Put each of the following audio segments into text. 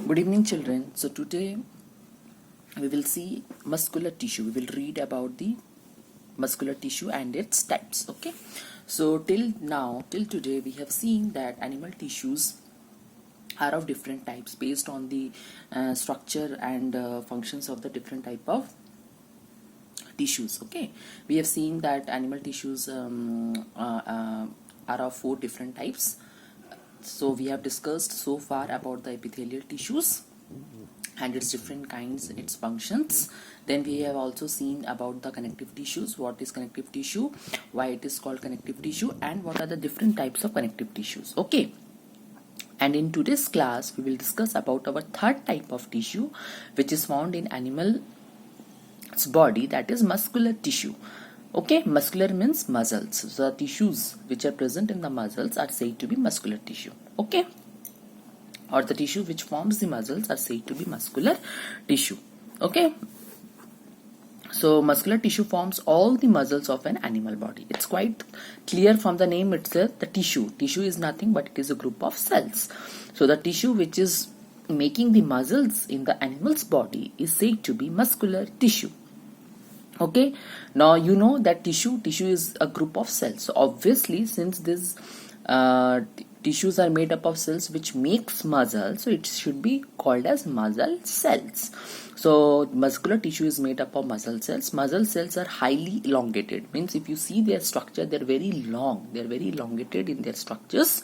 Good evening, children. So today we will see muscular tissue. We will read about the muscular tissue and its types. Okay. So till today, we have seen that animal tissues are of different types based on the structure and functions of the different type of tissues. Okay. We have seen that animal tissues are of 4 different types. So we have discussed so far about the epithelial tissues and its different kinds, its functions. Then we have also seen about the connective tissues, what is connective tissue, why it is called connective tissue, and what are the different types of connective tissues. Okay. And in today's class, we will discuss about our third type of tissue, which is found in animal's body, that is muscular tissue. Okay, muscular means muscles. So the tissues which are present in the muscles are said to be muscular tissue. Okay, or the tissue which forms the muscles are said to be muscular tissue. Okay, so muscular tissue forms all the muscles of an animal body. It's quite clear from the name itself. The tissue is nothing but it is a group of cells. So the tissue which is making the muscles in the animal's body is said to be muscular tissue. Okay, now you know that tissue is a group of cells. So obviously, since these tissues are made up of cells which makes muscle, so it should be called as muscle cells. So muscular tissue is made up of muscle cells. Muscle cells are highly elongated. Means if you see their structure, they're very long. They're very elongated in their structures.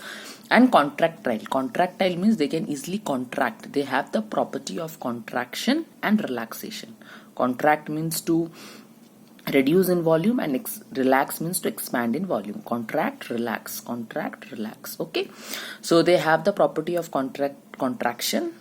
And contractile. Contractile means they can easily contract. They have the property of contraction and relaxation. Contract means to reduce in volume, and relax means to expand in volume. Contract, relax. Okay, so they have the property of contraction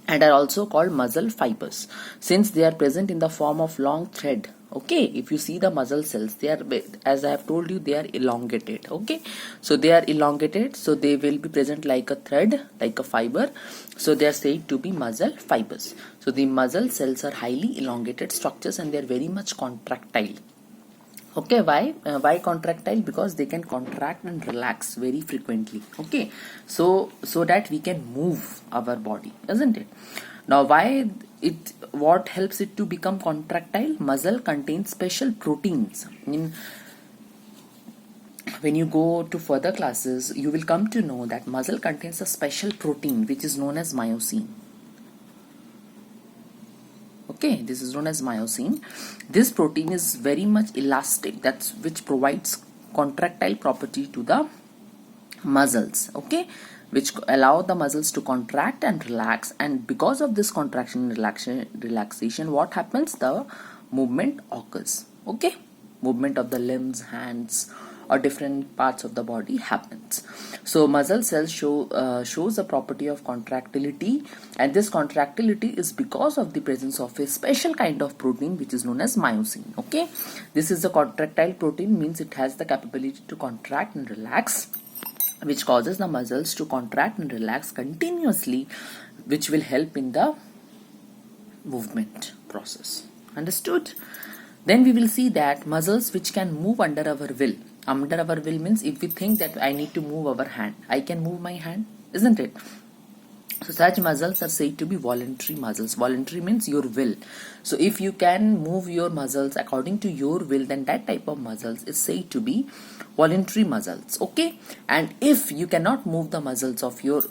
and are also called muscle fibers, since they are present in the form of long thread. Okay, if you see the muscle cells, they are, as I have told you, they are elongated. Okay, so they are elongated, so they will be present like a thread, like a fiber. So they are said to be muscle fibers. So the muscle cells are highly elongated structures and they are very much contractile. Okay, why contractile? Because they can contract and relax very frequently. Okay, so that we can move our body, isn't it? Now, what helps it to become contractile? Muscle contains special proteins. When you go to further classes, you will come to know that muscle contains a special protein which is known as myosin. Okay, this is known as myosin. This protein is very much elastic, which provides contractile property to the muscles. Okay, which allow the muscles to contract and relax, and because of this contraction and relaxation, what happens? The movement occurs. Okay, movement of the limbs, hands, or different parts of the body happens. So muscle cells shows a property of contractility, and this contractility is because of the presence of a special kind of protein which is known as myosin. Okay, this is the contractile protein, means it has the capability to contract and relax, which causes the muscles to contract and relax continuously, which will help in the movement process. Understood? Then we will see that muscles which can move under our will. Under our will means if we think that I need to move our hand, I can move my hand, isn't it? So such muscles are said to be voluntary muscles. Voluntary means your will. So if you can move your muscles according to your will, then that type of muscles is said to be voluntary muscles. Okay, and if you cannot move the muscles of your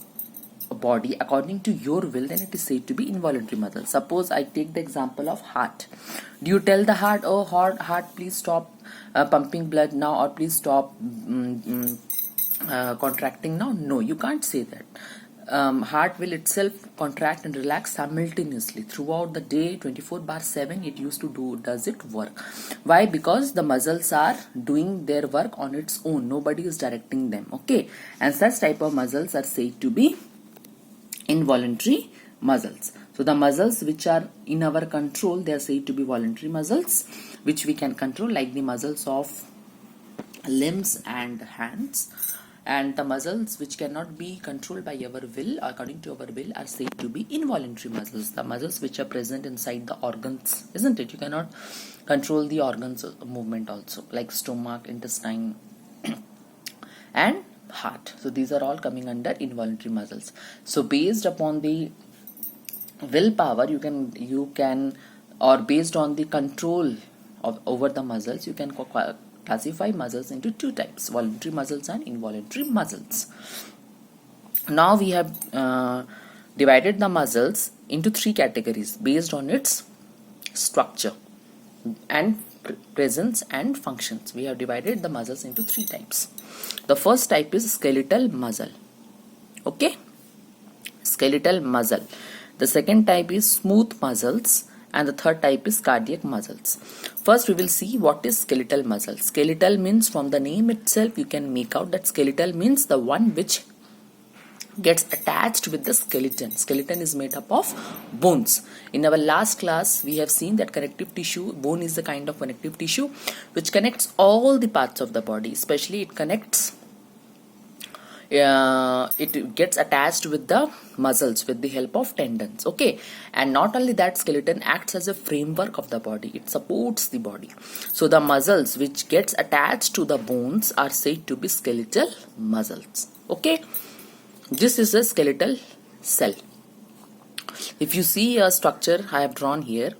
body according to your will, then it is said to be involuntary muscles. Suppose I take the example of heart. Do you tell the heart, oh heart, please stop pumping blood now, or please stop contracting now? No, you can't say that. Heart will itself contract and relax simultaneously throughout the day, 24/7. It used to does it work. Why? Because the muscles are doing their work on its own. Nobody is directing them. Okay, and such type of muscles are said to be involuntary muscles. So the muscles which are in our control, they are said to be voluntary muscles, which we can control, like the muscles of limbs and hands. And the muscles which cannot be controlled by our will, according to our will, are said to be involuntary muscles. The muscles which are present inside the organs, isn't it? You cannot control the organs movement also, like stomach, intestine, and heart. So these are all coming under involuntary muscles. So based upon the willpower, you can or based on the control of over the muscles, you can classify muscles into two types: voluntary muscles and involuntary muscles. Now we have divided the muscles into three categories based on its structure and presence and functions. We have divided the muscles into three types. The first type is skeletal muscle. Okay, skeletal muscle. The second type is smooth muscles, and the third type is cardiac muscles. First we will see what is skeletal muscle. Skeletal means, from the name itself you can make out that skeletal means the one which gets attached with the skeleton. Skeleton is made up of bones. In our last class we have seen that connective tissue, bone is the kind of connective tissue which connects all the parts of the body. Especially it connects, it gets attached with the muscles with the help of tendons. Okay, and not only that, skeleton acts as a framework of the body. It supports the body. So the muscles which gets attached to the bones are said to be skeletal muscles. Okay, this is a skeletal cell. If you see a structure I have drawn here,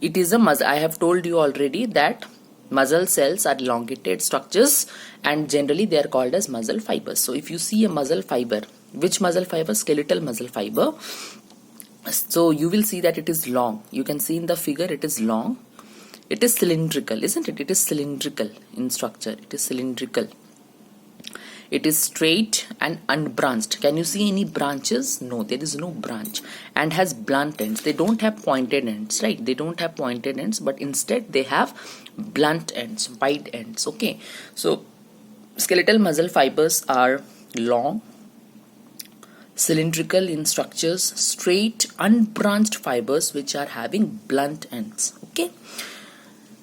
it is a muscle. I have told you already that muscle cells are elongated structures and generally they are called as muscle fibers. So if you see a muscle fiber, which muscle fiber? Skeletal muscle fiber. So you will see that it is long. You can see in the figure it is long. It is cylindrical, isn't it? It is cylindrical in structure. It is cylindrical. It is straight and unbranched. Can you see any branches? No, there is no branch. And has blunt ends. They don't have pointed ends, right? They don't have pointed ends, but instead they have blunt ends, wide ends. Okay, so skeletal muscle fibers are long, cylindrical in structures, straight, unbranched fibers which are having blunt ends. Okay,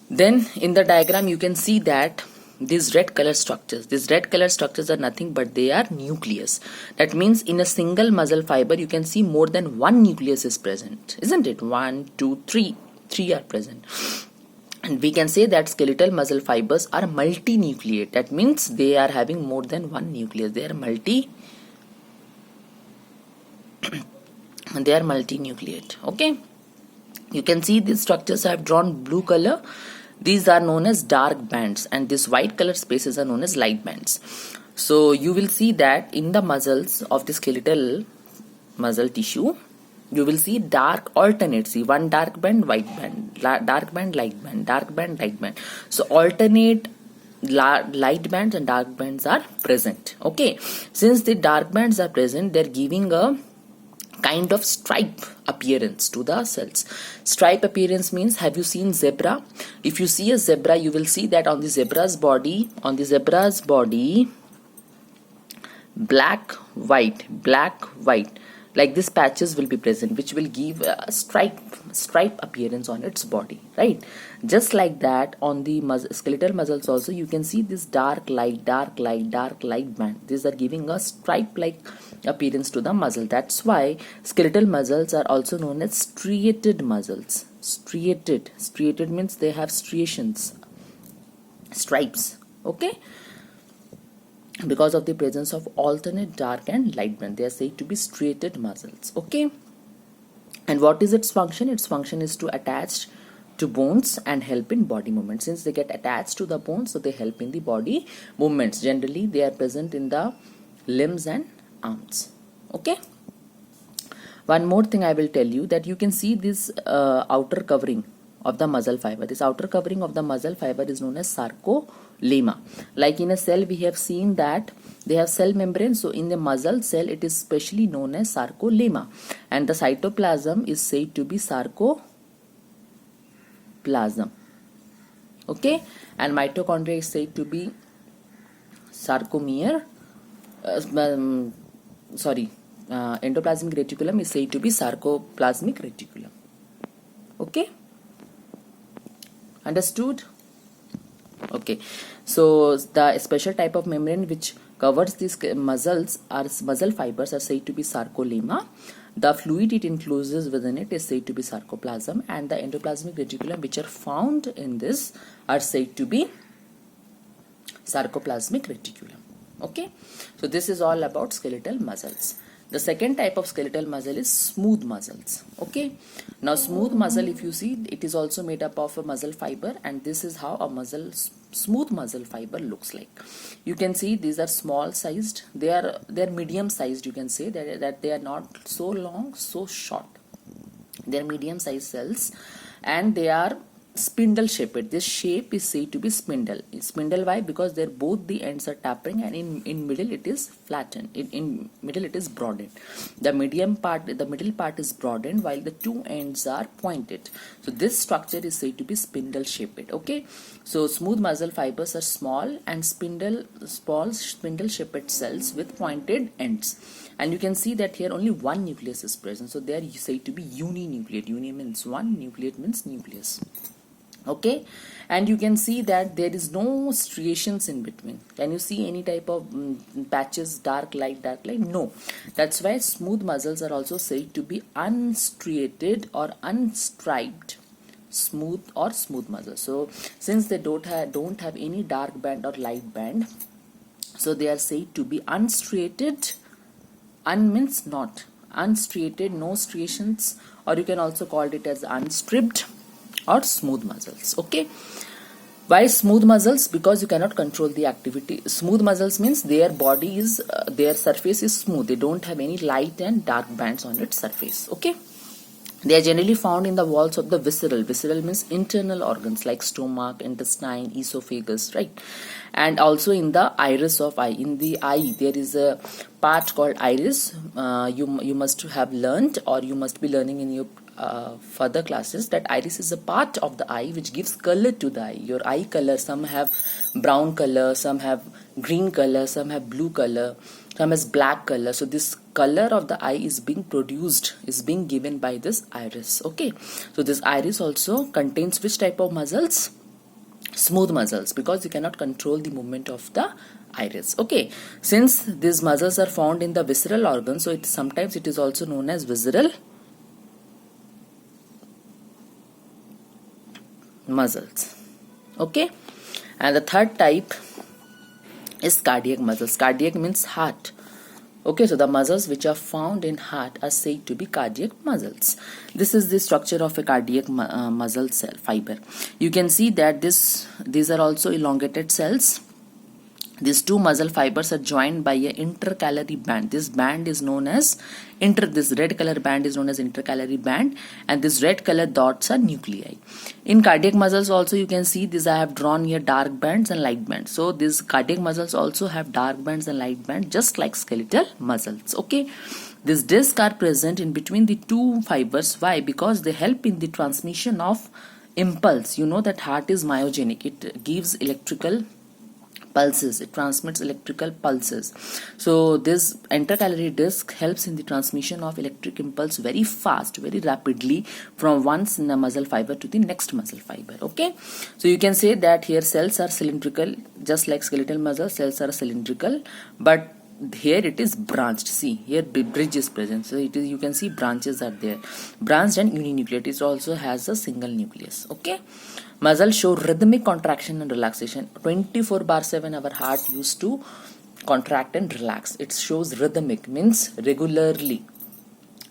then in the diagram you can see that these red color structures are nothing but they are nucleus. That means in a single muscle fiber you can see more than one nucleus is present, isn't it? 1, 2, 3 are present. And we can say that skeletal muscle fibers are multinucleate. That means they are having more than one nucleus. They are multinucleate. Okay, you can see these structures I have drawn blue color. These are known as dark bands, and these white color spaces are known as light bands. So you will see that in the muscles of the skeletal muscle tissue, you will see dark alternate. See, one dark band, white band, dark band, light band, dark band, light band. So alternate light bands and dark bands are present. Okay, since the dark bands are present, they're giving a kind of stripe appearance to the cells. Stripe appearance means, have you seen zebra? If you see a zebra, you will see that on the zebra's body, black, white, like this patches will be present, which will give a stripe appearance on its body, right? Just like that, on the skeletal muscles also you can see this dark light band. These are giving a stripe like appearance to the muscle. That's why skeletal muscles are also known as striated muscles. Striated means they have striations, stripes. Okay, because of the presence of alternate dark and light band, they are said to be striated muscles. Okay, and what is its function? Its function is to attach to bones and help in body movement. Since they get attached to the bones, so they help in the body movements. Generally they are present in the limbs and arms. Okay, one more thing I will tell you, that you can see this outer covering of the muscle fiber. This outer covering of the muscle fiber is known as sarcolemma. Like in a cell we have seen that they have cell membrane, so in the muscle cell it is specially known as sarcolemma, and the cytoplasm is said to be sarcoplasm. Okay, and mitochondria is said to be sarcomere. Endoplasmic reticulum is said to be sarcoplasmic reticulum. Okay, understood? Okay, so the special type of membrane which covers these muscle fibers are said to be sarcolemma. The fluid it encloses within it is said to be sarcoplasm, and the endoplasmic reticulum which are found in this are said to be sarcoplasmic reticulum. Okay, so this is all about skeletal muscles. The second type of skeletal muscle is smooth muscles. Okay. Now smooth muscle, if you see, it is also made up of a muscle fiber, and this is how a smooth muscle fiber looks like. You can see these are small sized. They are medium sized. You can say that they are not so long, so short. They are medium sized cells, and they are spindle shaped. This shape is said to be spindle. Spindle, why? Because they're both the ends are tapering, and in middle it is flattened. In middle it is broadened. The middle part is broadened, while the two ends are pointed. So this structure is said to be spindle shaped. Okay. So smooth muscle fibers are small and spindle shaped cells with pointed ends. And you can see that here only one nucleus is present. So they are said to be uninucleate. Uni means one, nucleate means nucleus. Okay, and you can see that there is no striations in between. Can you see any type of patches, dark light? No. That's why smooth muscles are also said to be unstriated or unstriped smooth muscles. So since they don't have any dark band or light band, so they are said to be unstriated. Means not unstriated, no striations, or you can also call it as unstripped or smooth muscles. Okay. Why smooth muscles? Because you cannot control the activity. Smooth muscles means their body is their surface is smooth. They don't have any light and dark bands on its surface. Okay. They are generally found in the walls of the visceral. Visceral means internal organs like stomach, intestine, esophagus, right? And also in the iris of eye. In the eye, there is a part called iris. You must have learned, or you must be learning in your further classes, that iris is a part of the eye which gives color to the eye. Your eye color, some have brown color, some have green color, some have blue color, some has black color. So this color of the eye is being given by this iris. Okay, so this iris also contains which type of muscles? Smooth muscles, because you cannot control the movement of the iris. Okay, since these muscles are found in the visceral organ, so sometimes it is also known as visceral muscles. Okay, and the third type is cardiac muscles. Cardiac means heart. Okay, so the muscles which are found in heart are said to be cardiac muscles. This is the structure of a cardiac muscle cell fiber. You can see that these are also elongated cells. These two muscle fibers are joined by an intercalary band. This band is known as this red color band is known as intercalary band, and this red color dots are nuclei. In cardiac muscles also you can see these I have drawn here dark bands and light bands. So these cardiac muscles also have dark bands and light bands, just like skeletal muscles. Okay, these discs are present in between the two fibers. Why? Because they help in the transmission of impulse. You know that heart is myogenic. It gives electrical pulses. It transmits electrical pulses. So this intercalary disc helps in the transmission of electric impulse very fast, very rapidly, from one muscle fiber to the next muscle fiber. Okay, so you can say that here cells are cylindrical, just like skeletal muscle. Cells are cylindrical, but here it is branched. See, here bridge is present, so it is, you can see branches are there, branched and uninucleate. It also has a single nucleus. Okay, muscles show rhythmic contraction and relaxation. 24/7 our heart used to contract and relax. It shows rhythmic, means regularly,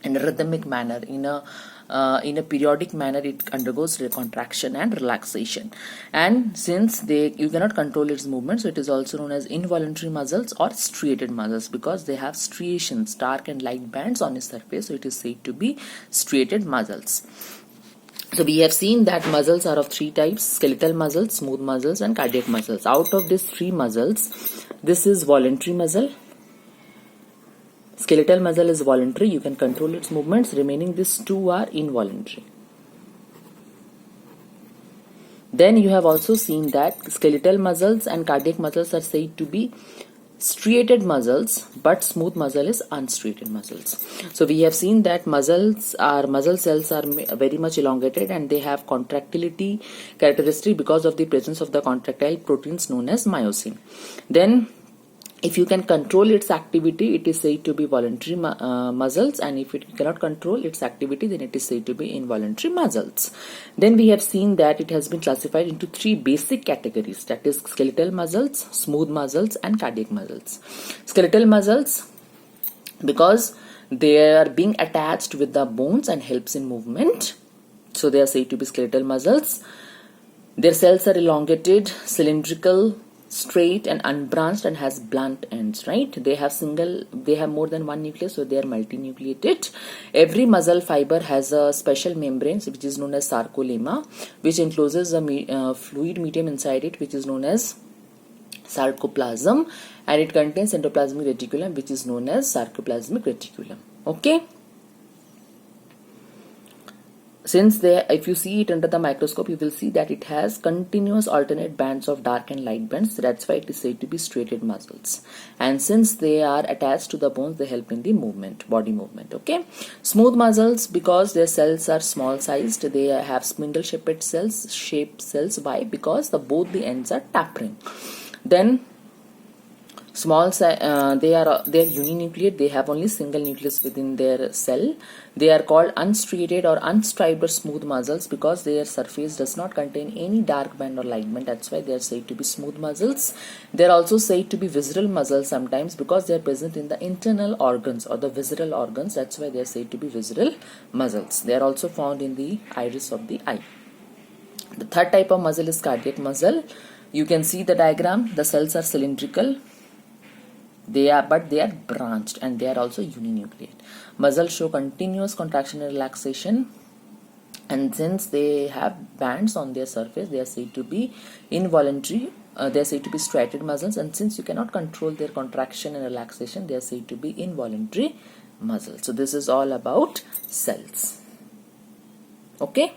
in a rhythmic manner, in a periodic manner. It undergoes contraction and relaxation, and since you cannot control its movement, so it is also known as involuntary muscles or striated muscles, because they have striations, dark and light bands on its surface. So it is said to be striated muscles. So we have seen that muscles are of three types: skeletal muscles, smooth muscles, and cardiac muscles. Out of these three muscles, this is voluntary muscle. Skeletal muscle is voluntary, you can control its movements. Remaining these two are involuntary. Then you have also seen that skeletal muscles and cardiac muscles are said to be striated muscles, but smooth muscle is unstriated muscles. So we have seen that muscle cells are very much elongated, and they have contractility characteristic because of the presence of the contractile proteins known as myosin. Then if you can control its activity, it is said to be voluntary muscles, and if it cannot control its activity, then it is said to be involuntary muscles. Then we have seen that it has been classified into three basic categories, that is skeletal muscles, smooth muscles, and cardiac muscles. Skeletal muscles, because They are being attached with the bones and helps in movement. So they are said to be skeletal muscles. Their cells are elongated, cylindrical, straight and unbranched and has blunt ends, right? They have more than one nucleus, so they are multinucleated. Every muscle fiber has a special membrane which is known as sarcolemma, which encloses a fluid medium inside it which is known as sarcoplasm, and it contains endoplasmic reticulum which is known as sarcoplasmic reticulum. Okay. If you see it under the microscope, you will see that it has continuous alternate bands of dark and light bands. That's why it is said to be striated muscles. And since they are attached to the bones, they help in the movement, body movement. Okay. Smooth muscles, because their cells are small sized, they have spindle shaped cells. Why? Because both the ends are tapering. Then they are uninucleate. They have only single nucleus within their cell. They are called unstriated or unstriped or smooth muscles because their surface does not contain any dark band or light band. That's why they are said to be smooth muscles. They are also said to be visceral muscles sometimes because they are present in the internal organs or the visceral organs. That's why they are said to be visceral muscles. They are also found in the iris of the eye. The third type of muscle is cardiac muscle. You can see the diagram. The cells are cylindrical. They are branched, and they are also uninucleate. Muscles show continuous contraction and relaxation, and since they have bands on their surface, they are said to be involuntary. They are said to be striated muscles, and since you cannot control their contraction and relaxation, they are said to be involuntary muscles. So this is all about cells. Okay.